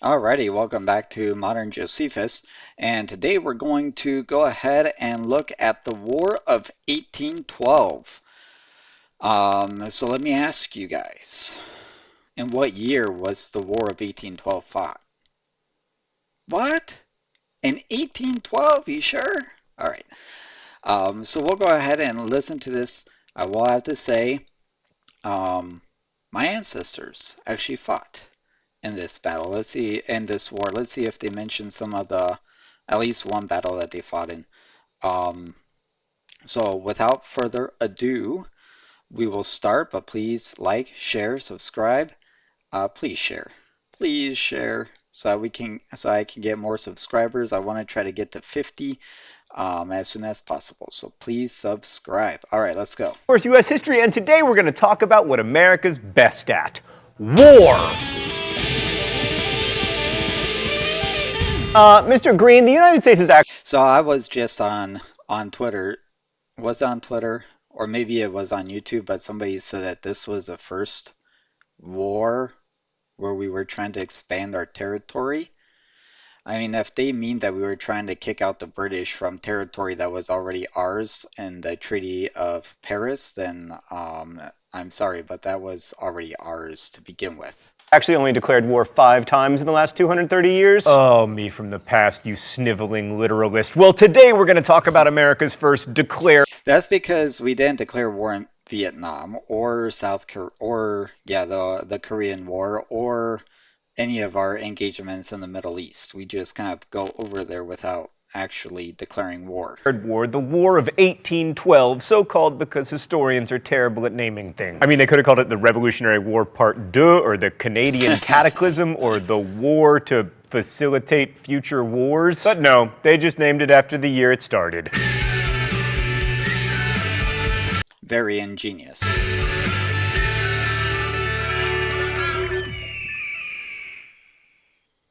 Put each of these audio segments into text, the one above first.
Alrighty, welcome back to Modern Josephus, and today we're going to go ahead and look at the War of 1812. So let me ask you guys, in what year was the War of 1812 fought? What? In 1812? You sure? Alright, so we'll go ahead and listen to this. I will have to say, um, my ancestors actually fought in this battle. Let's see, in this war. Let's see if they mention some of at least one battle that they fought in. Um, so without further ado, we will start, but please like, share, subscribe. Please share. Please share so that so I can get more subscribers. I want to try to get to 50 as soon as possible. So please subscribe. All right, let's go. Of course, U.S. history, and today we're going to talk about what America's best at: war. Mr. Green, the United States is actually... So I was just on Twitter. Was it on Twitter? Or maybe it was on YouTube, but somebody said that this was the first war where we were trying to expand our territory. I mean, if they mean that we were trying to kick out the British from territory that was already ours in the Treaty of Paris, then I'm sorry, but that was already ours to begin with. Actually only declared war 5 times in the last 230 years. Oh, me from the past, you sniveling literalist. Well, today we're going to talk about America's first That's because we didn't declare war in Vietnam or the Korean War or any of our engagements in the Middle East. We just kind of go over there without actually declaring war. The War of 1812, so called because historians are terrible at naming things. I mean, they could have called it the Revolutionary War Part 2, or the Canadian Cataclysm, or the War to Facilitate Future Wars. But no, they just named it after the year it started. Very ingenious.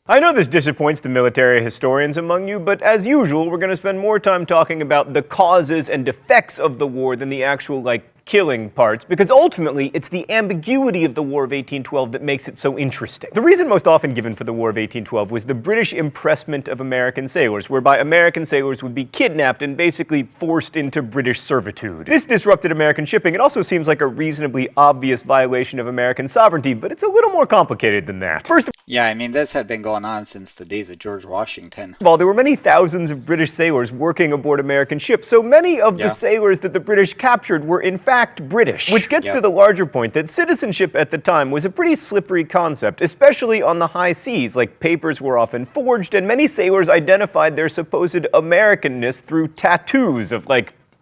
I know this disappoints the military historians among you, but as usual, we're going to spend more time talking about the causes and effects of the war than the actual, killing parts, because ultimately it's the ambiguity of the War of 1812 that makes it so interesting. The reason most often given for the War of 1812 was the British impressment of American sailors, whereby American sailors would be kidnapped and basically forced into British servitude. This disrupted American shipping. It also seems like a reasonably obvious violation of American sovereignty, but it's a little more complicated than that. First Yeah, I mean, this had been going on since the days of George Washington. of all, there were many thousands of British sailors working aboard American ships, so many of the sailors that the British captured were in fact British. Which gets to the larger point that citizenship at the time was a pretty slippery concept, especially on the high seas. Papers were often forged, and many sailors identified their supposed Americanness through tattoos of,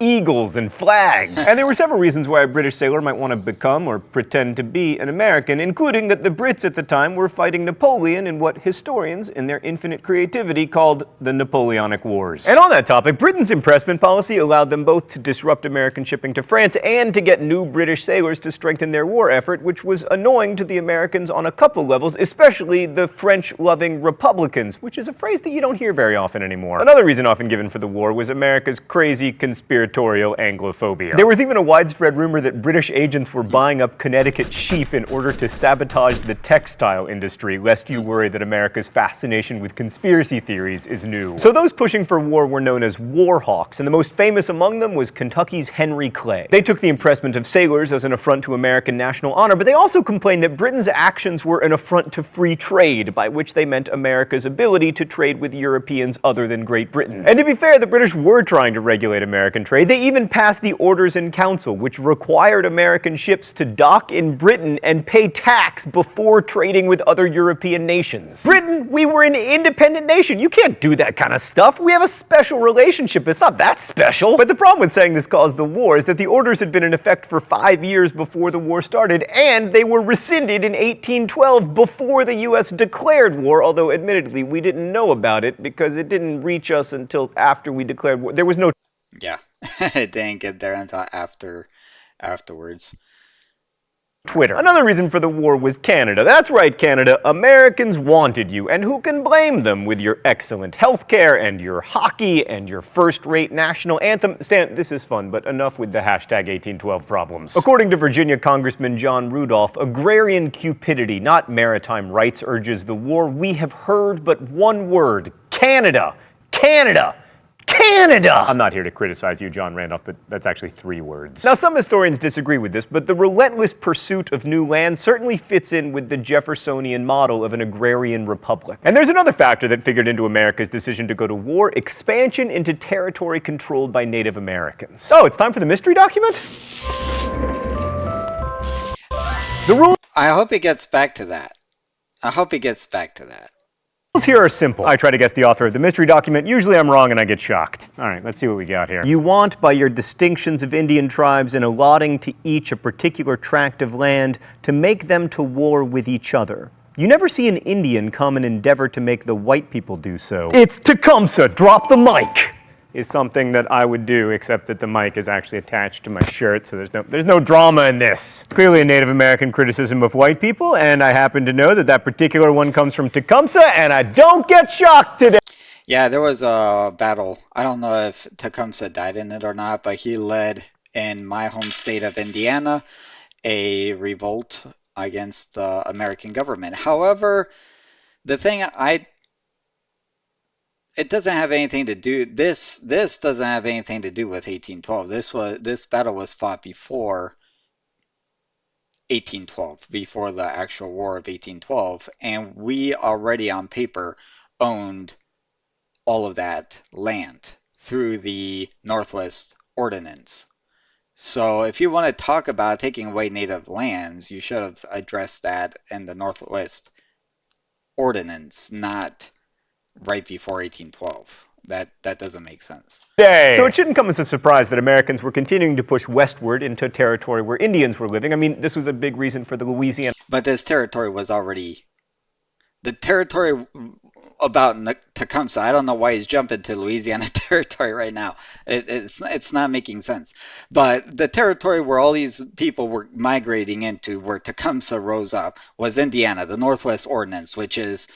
eagles and flags. And there were several reasons why a British sailor might want to become or pretend to be an American, including that the Brits at the time were fighting Napoleon in what historians, in their infinite creativity, called the Napoleonic Wars. And on that topic, Britain's impressment policy allowed them both to disrupt American shipping to France and to get new British sailors to strengthen their war effort, which was annoying to the Americans on a couple levels, especially the French-loving Republicans, which is a phrase that you don't hear very often anymore. Another reason often given for the war was America's crazy conspiratorial Anglophobia. There was even a widespread rumor that British agents were buying up Connecticut sheep in order to sabotage the textile industry, lest you worry that America's fascination with conspiracy theories is new. So those pushing for war were known as war hawks, and the most famous among them was Kentucky's Henry Clay. They took the impressment of sailors as an affront to American national honor, but they also complained that Britain's actions were an affront to free trade, by which they meant America's ability to trade with Europeans other than Great Britain. And to be fair, the British were trying to regulate American trade. They even passed the Orders in Council, which required American ships to dock in Britain and pay tax before trading with other European nations. Britain, we were an independent nation. You can't do that kind of stuff. We have a special relationship. It's not that special. But the problem with saying this caused the war is that the orders had been in effect for 5 years before the war started, and they were rescinded in 1812 before the U.S. declared war, although admittedly we didn't know about it because it didn't reach us until after we declared war. There was no... Yeah, it didn't get there until afterwards. Twitter. Another reason for the war was Canada. That's right, Canada. Americans wanted you, and who can blame them with your excellent healthcare and your hockey and your first-rate national anthem? Stan, this is fun, but enough with the hashtag 1812 problems. According to Virginia Congressman John Rudolph, agrarian cupidity, not maritime rights, urges the war. We have heard but one word: Canada. Canada. Canada! I'm not here to criticize you, John Randolph, but that's actually 3 words. Now, some historians disagree with this, but the relentless pursuit of new land certainly fits in with the Jeffersonian model of an agrarian republic. And there's another factor that figured into America's decision to go to war: expansion into territory controlled by Native Americans. Oh, it's time for the mystery document? The rules I hope he gets back to that. I hope he gets back to that. here are simple. I try to guess the author of the mystery document. Usually I'm wrong and I get shocked. All right, let's see what we got here. You want, by your distinctions of Indian tribes and allotting to each a particular tract of land, to make them to war with each other. You never see an Indian come and endeavor to make the white people do so. It's Tecumseh! Drop the mic! Is something that I would do, except that the mic is actually attached to my shirt, so there's no drama in this. Clearly a Native American criticism of white people, and I happen to know that that particular one comes from Tecumseh, and I don't get shocked today. Yeah, there was a battle. I don't know if Tecumseh died in it or not, but he led, in my home state of Indiana, a revolt against the American government. However, the thing it doesn't have anything to do. This doesn't have anything to do with 1812. This battle was fought before 1812, before the actual War of 1812, and we already on paper owned all of that land through the Northwest Ordinance. So if you want to talk about taking away native lands, you should have addressed that in the Northwest Ordinance, not right before 1812. That doesn't make sense. So it shouldn't come as a surprise that Americans were continuing to push westward into territory where Indians were living. I mean, this was a big reason for the Louisiana. But this territory was already... The territory about Tecumseh, I don't know why he's jumping to Louisiana territory right now. It's not making sense. But the territory where all these people were migrating into, where Tecumseh rose up, was Indiana, the Northwest Ordinance, which is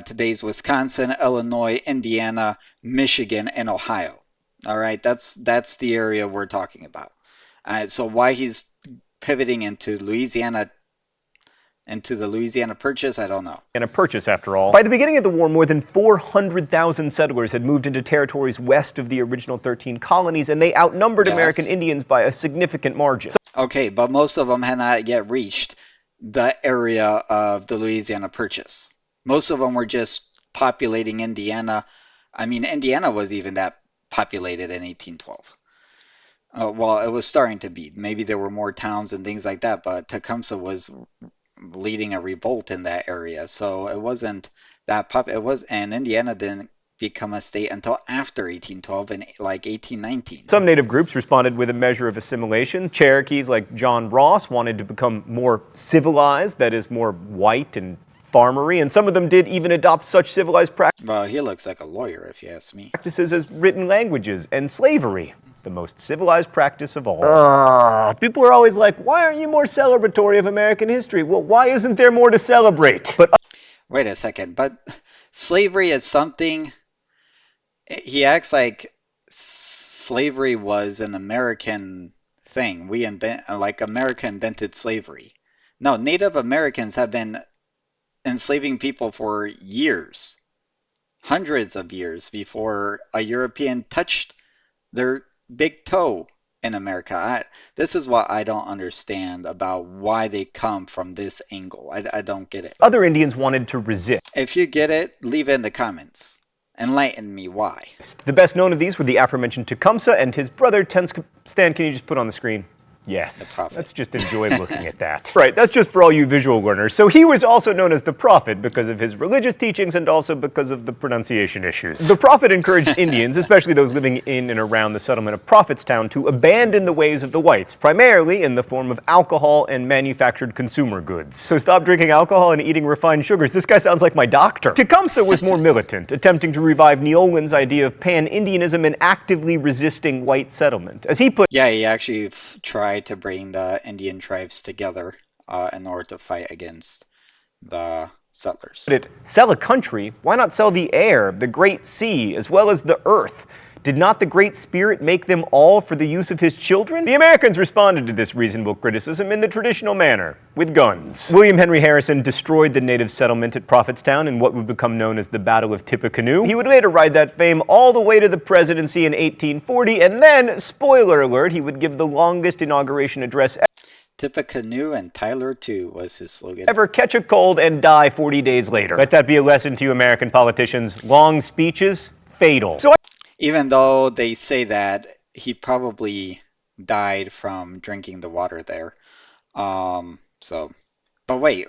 today's Wisconsin, Illinois, Indiana, Michigan, and Ohio. All right, that's the area we're talking about. So why he's pivoting into Louisiana, into the Louisiana Purchase, I don't know. And a purchase, after all. By the beginning of the war, more than 400,000 settlers had moved into territories west of the original 13 colonies, and they outnumbered American Indians by a significant margin. Okay, but most of them had not yet reached the area of the Louisiana Purchase. Most of them were just populating Indiana. I mean, Indiana was even that populated in 1812. Well, it was starting to be. Maybe there were more towns and things like that, but Tecumseh was leading a revolt in that area, so it wasn't that and Indiana didn't become a state until after 1812 in like 1819. Some native groups responded with a measure of assimilation. Cherokees like John Ross wanted to become more civilized, that is, more white and farmery, and some of them did even adopt such civilized practices. Well, he looks like a lawyer, if you ask me. Practices as written languages and slavery, the most civilized practice of all. People are always like, why aren't you more celebratory of American history? Well, why isn't there more to celebrate? But wait a second, but slavery is something... He acts like slavery was an American thing. America invented slavery. No, Native Americans have been enslaving people for years, hundreds of years before a European touched their big toe in America. This is what I don't understand about why they come from this angle. I don't get it. Other Indians wanted to resist. If you get it, leave it in the comments. Enlighten me why. The best known of these were the aforementioned Tecumseh and his brother Stan, can you just put on the screen? Yes, let's just enjoy looking at that. Right, that's just for all you visual learners. So he was also known as the Prophet because of his religious teachings and also because of the pronunciation issues. The Prophet encouraged Indians, especially those living in and around the settlement of Prophetstown, to abandon the ways of the whites, primarily in the form of alcohol and manufactured consumer goods. So stop drinking alcohol and eating refined sugars. This guy sounds like my doctor. Tecumseh was more militant, attempting to revive Neolin's idea of pan-Indianism and actively resisting white settlement. As he put... Yeah, he actually tried to bring the Indian tribes together in order to fight against the settlers. Sell a country? Why not sell the air, the great sea, as well as the earth? Did not the Great Spirit make them all for the use of his children? The Americans responded to this reasonable criticism in the traditional manner, with guns. William Henry Harrison destroyed the native settlement at Prophetstown in what would become known as the Battle of Tippecanoe. He would later ride that fame all the way to the presidency in 1840, and then, spoiler alert, he would give the longest inauguration address Tippecanoe and Tyler too was his slogan. Ever catch a cold and die 40 days later. Let that be a lesson to you American politicians. Long speeches, fatal. Even though they say that he probably died from drinking the water there. But wait,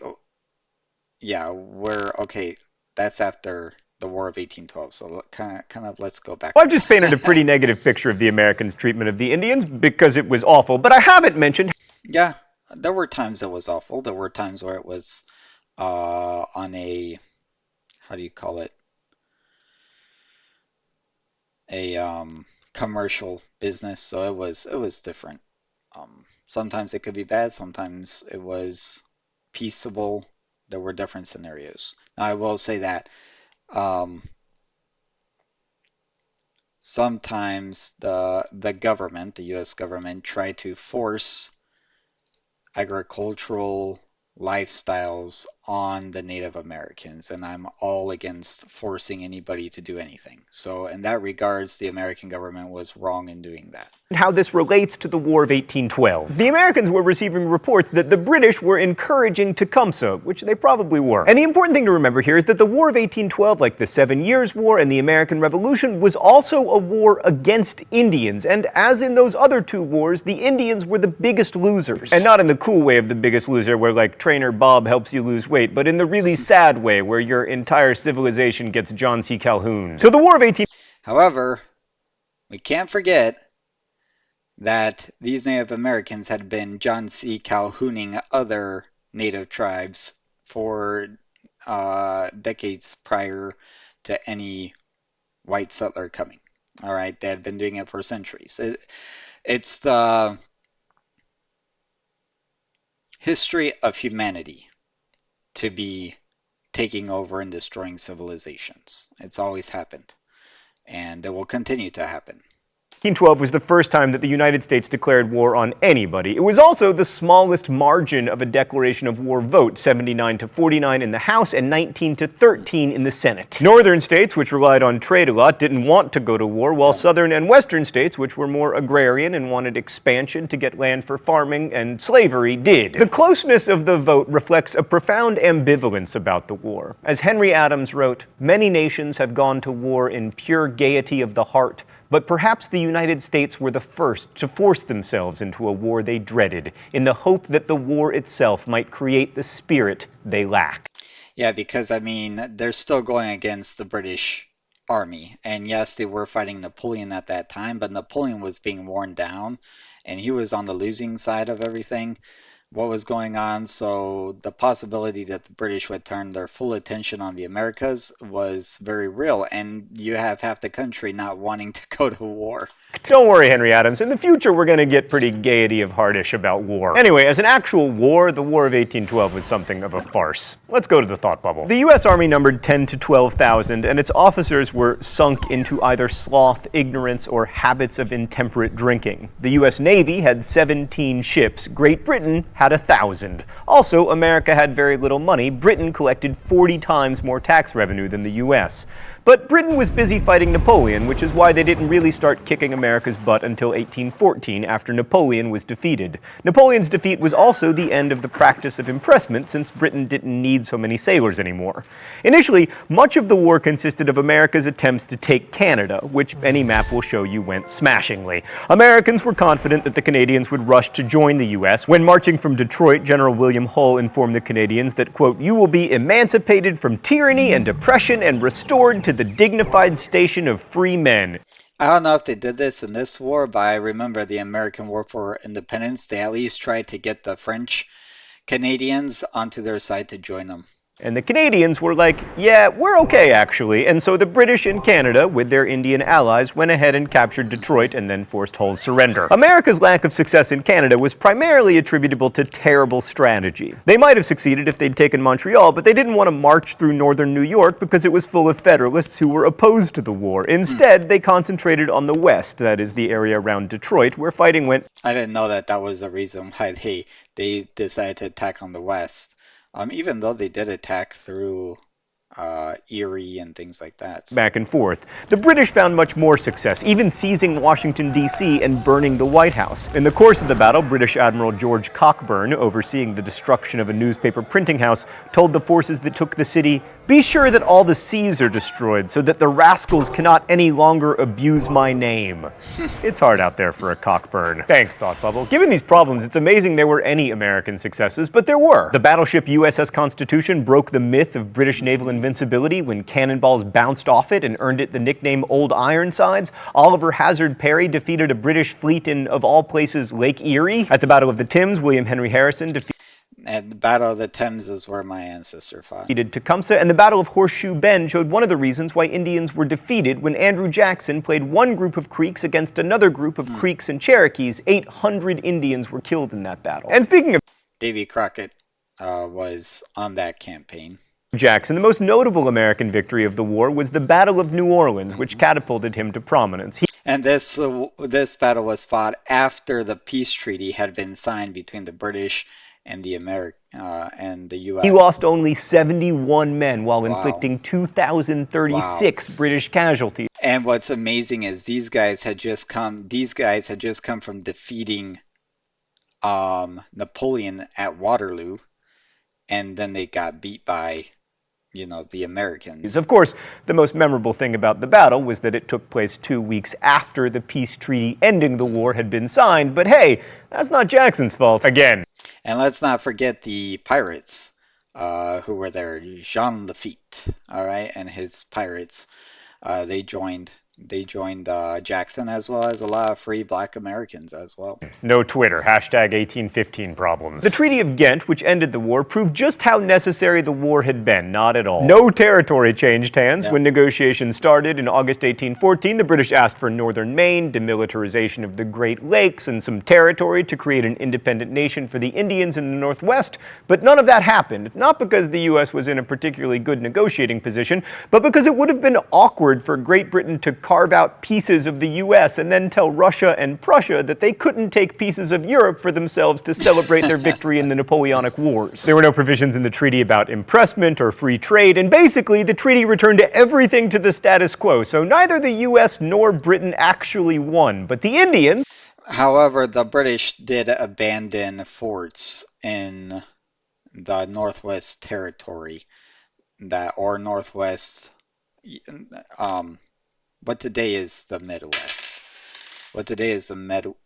yeah, okay, that's after the War of 1812, so kind of let's go back. Well, I've just painted a pretty negative picture of the Americans' treatment of the Indians because it was awful, but I haven't mentioned... Yeah, there were times it was awful. There were times where it was on a, how do you call it? A commercial business, so it was different. Sometimes it could be bad, sometimes it was peaceable. There were different scenarios. Now I will say that sometimes the government, the U.S. government, tried to force agricultural lifestyles on the Native Americans, and I'm all against forcing anybody to do anything. So in that regards, the American government was wrong in doing that. How this relates to the War of 1812. The Americans were receiving reports that the British were encouraging Tecumseh, which they probably were. And the important thing to remember here is that the War of 1812, like the 7 Years' War and the American Revolution, was also a war against Indians. And as in those other two wars, the Indians were the biggest losers. And not in the cool way of the biggest loser, where like Trainer Bob helps you lose weight, but in the really sad way, where your entire civilization gets John C. Calhoun. So the War of 18... However, we can't forget that these Native Americans had been John C. Calhouning other Native tribes for decades prior to any white settler coming. All right, they had been doing it for centuries. It's the history of humanity to be taking over and destroying civilizations. It's always happened, and it will continue to happen. 1812 was the first time that the United States declared war on anybody. It was also the smallest margin of a declaration of war vote, 79-49 in the House and 19-13 in the Senate. Northern states, which relied on trade a lot, didn't want to go to war, while southern and western states, which were more agrarian and wanted expansion to get land for farming and slavery, did. The closeness of the vote reflects a profound ambivalence about the war. As Henry Adams wrote, "Many nations have gone to war in pure gaiety of the heart, but perhaps the United States were the first to force themselves into a war they dreaded, in the hope that the war itself might create the spirit they lack." Yeah, because, I mean, they're still going against the British Army. And yes, they were fighting Napoleon at that time, but Napoleon was being worn down, and he was on the losing side of everything. What was going on, so the possibility that the British would turn their full attention on the Americas was very real, and you have half the country not wanting to go to war. Don't worry, Henry Adams. In the future, we're going to get pretty gaiety of heartish about war. Anyway, as an actual war, the War of 1812 was something of a farce. Let's go to the thought bubble. The U.S. Army numbered 10,000 to 12,000, and its officers were sunk into either sloth, ignorance, or habits of intemperate drinking. The U.S. Navy had 17 ships. Great Britain had 1,000. Also, America had very little money. Britain collected 40 times more tax revenue than the U.S. But Britain was busy fighting Napoleon, which is why they didn't really start kicking America's butt until 1814, after Napoleon was defeated. Napoleon's defeat was also the end of the practice of impressment, since Britain didn't need so many sailors anymore. Initially, much of the war consisted of America's attempts to take Canada, which any map will show you went smashingly. Americans were confident that the Canadians would rush to join the U.S. When marching from Detroit, General William Hull informed the Canadians that, quote, "You will be emancipated from tyranny and oppression and restored to the dignified station of free men." I don't know if they did this in this war, but I remember the American War for Independence. They at least tried to get the French Canadians onto their side to join them. And the Canadians were like, yeah, we're okay actually. And so the British in Canada, with their Indian allies, went ahead and captured Detroit and then forced Hull's surrender. America's lack of success in Canada was primarily attributable to terrible strategy. They might have succeeded if they'd taken Montreal, but they didn't want to march through northern New York because it was full of Federalists who were opposed to the war. Instead, they concentrated on the west, that is the area around Detroit, where fighting went. I didn't know that was the reason why they decided to attack on the west. Even though they did attack through Erie and things like that. Back and forth. The British found much more success, even seizing Washington, D.C. and burning the White House. In the course of the battle, British Admiral George Cockburn, overseeing the destruction of a newspaper printing house, told the forces that took the city, "Be sure that all the C's are destroyed so that the rascals cannot any longer abuse my name." It's hard out there for a Cockburn. Thanks, Thought Bubble. Given these problems, it's amazing there were any American successes, but there were. The battleship USS Constitution broke the myth of British naval invincibility when cannonballs bounced off it and earned it the nickname Old Ironsides. Oliver Hazard Perry defeated a British fleet in, of all places, Lake Erie. At the Battle of the Thames, William Henry Harrison defeated. And the Battle of the Thames is where my ancestor fought. Tecumseh, and the Battle of Horseshoe Bend showed one of the reasons why Indians were defeated when Andrew Jackson played one group of Creeks against another group of Creeks and Cherokees. 800 Indians were killed in that battle. And speaking of Davy Crockett was on that campaign. Jackson, the most notable American victory of the war was the Battle of New Orleans, which catapulted him to prominence. And this battle was fought after the peace treaty had been signed between the British and the U.S. He lost only 71 men while inflicting 2,036 British casualties. And what's amazing is these guys had just come from defeating Napoleon at Waterloo, and then they got beat by the Americans. Of course, the most memorable thing about the battle was that it took place 2 weeks after the peace treaty ending the war had been signed, but hey, that's not Jackson's fault again. And let's not forget the pirates who were there. Jean Lafitte, all right, and his pirates. They joined Jackson, as well as a lot of free black Americans as well. No Twitter, #1815 problems. The Treaty of Ghent, which ended the war, proved just how necessary the war had been. Not at all. No territory changed hands. When negotiations started in August 1814, the British asked for northern Maine, demilitarization of the Great Lakes, and some territory to create an independent nation for the Indians in the Northwest, but none of that happened. Not because the U.S. was in a particularly good negotiating position, but because it would have been awkward for Great Britain to carve out pieces of the U.S. and then tell Russia and Prussia that they couldn't take pieces of Europe for themselves to celebrate their victory in the Napoleonic Wars. There were no provisions in the treaty about impressment or free trade, and basically the treaty returned everything to the status quo, so neither the U.S. nor Britain actually won, but the Indians... However, the British did abandon forts in the Northwest Territory, what today is the Midwest.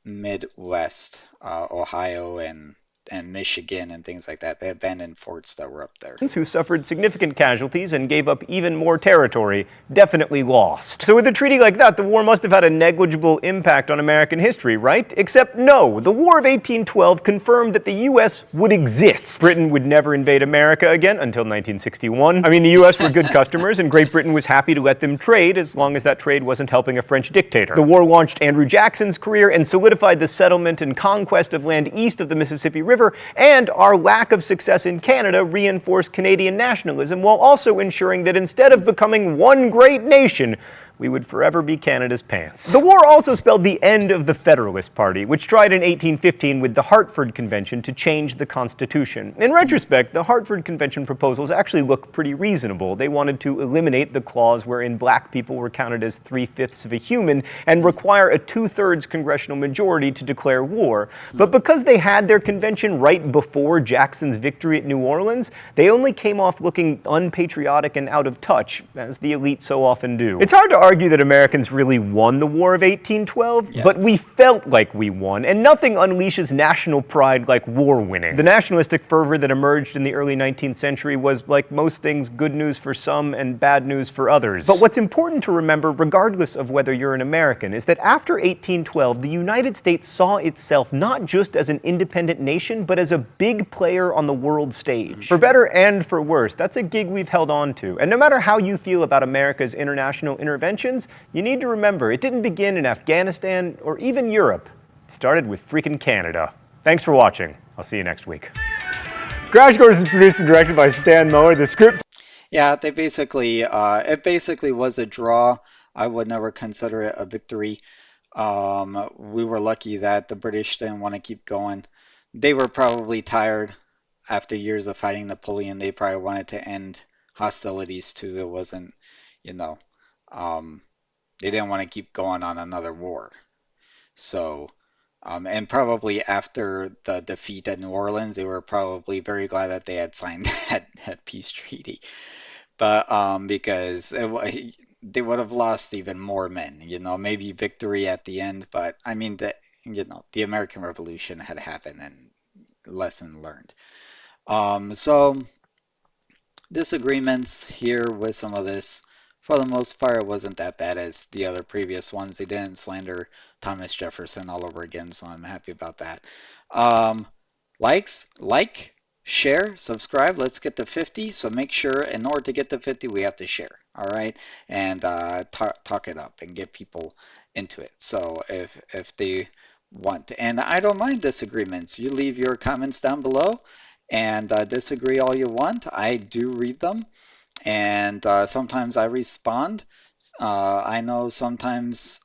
Midwest, Ohio and Michigan and things like that. They abandoned forts that were up there. Who suffered significant casualties and gave up even more territory, definitely lost. So with a treaty like that, the war must have had a negligible impact on American history, right? Except no, the War of 1812 confirmed that the U.S. would exist. Britain would never invade America again until 1961. I mean, the U.S. were good customers, and Great Britain was happy to let them trade as long as that trade wasn't helping a French dictator. The war launched Andrew Jackson's career and solidified the settlement and conquest of land east of the Mississippi River, and our lack of success in Canada reinforced Canadian nationalism while also ensuring that instead of becoming one great nation, we would forever be Canada's pants. The war also spelled the end of the Federalist Party, which tried in 1815 with the Hartford Convention to change the Constitution. In retrospect, the Hartford Convention proposals actually look pretty reasonable. They wanted to eliminate the clause wherein black people were counted as 3/5 of a human and require a 2/3 congressional majority to declare war. But because they had their convention right before Jackson's victory at New Orleans, they only came off looking unpatriotic and out of touch, as the elite so often do. It's hard to argue argue that Americans really won the War of 1812, but we felt like we won, and nothing unleashes national pride like war winning. The nationalistic fervor that emerged in the early 19th century was, like most things, good news for some and bad news for others. But what's important to remember, regardless of whether you're an American, is that after 1812, the United States saw itself not just as an independent nation, but as a big player on the world stage. For better and for worse, that's a gig we've held on to. And no matter how you feel about America's international interventions, you need to remember it didn't begin in Afghanistan or even Europe. It started with freaking Canada. Thanks for watching. I'll see you next week. Crash Course is produced and directed by Stan Mower. The scripts. Yeah, they basically, it basically was a draw. I would never consider it a victory. We were lucky that the British didn't want to keep going. They were probably tired after years of fighting Napoleon. They probably wanted to end hostilities too. It wasn't, you know, they didn't want to keep going on another war. So, and probably after the defeat at New Orleans, they were probably very glad that they had signed that peace treaty. But because they would have lost even more men, maybe victory at the end. But I mean, the American Revolution had happened and lesson learned. So disagreements here with some of this. For the most part, it wasn't that bad as the other previous ones. They didn't slander Thomas Jefferson all over again, so I'm happy about that. Like, share, subscribe. Let's get to 50. So make sure in order to get to 50, we have to share. All right, and talk it up and get people into it. So if they want, and I don't mind disagreements. You leave your comments down below and disagree all you want. I do read them, and sometimes I respond. I know sometimes,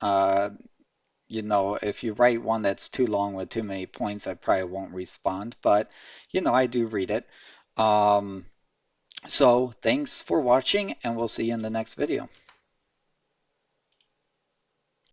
if you write one that's too long with too many points, I probably won't respond, but, I do read it. So thanks for watching, and we'll see you in the next video.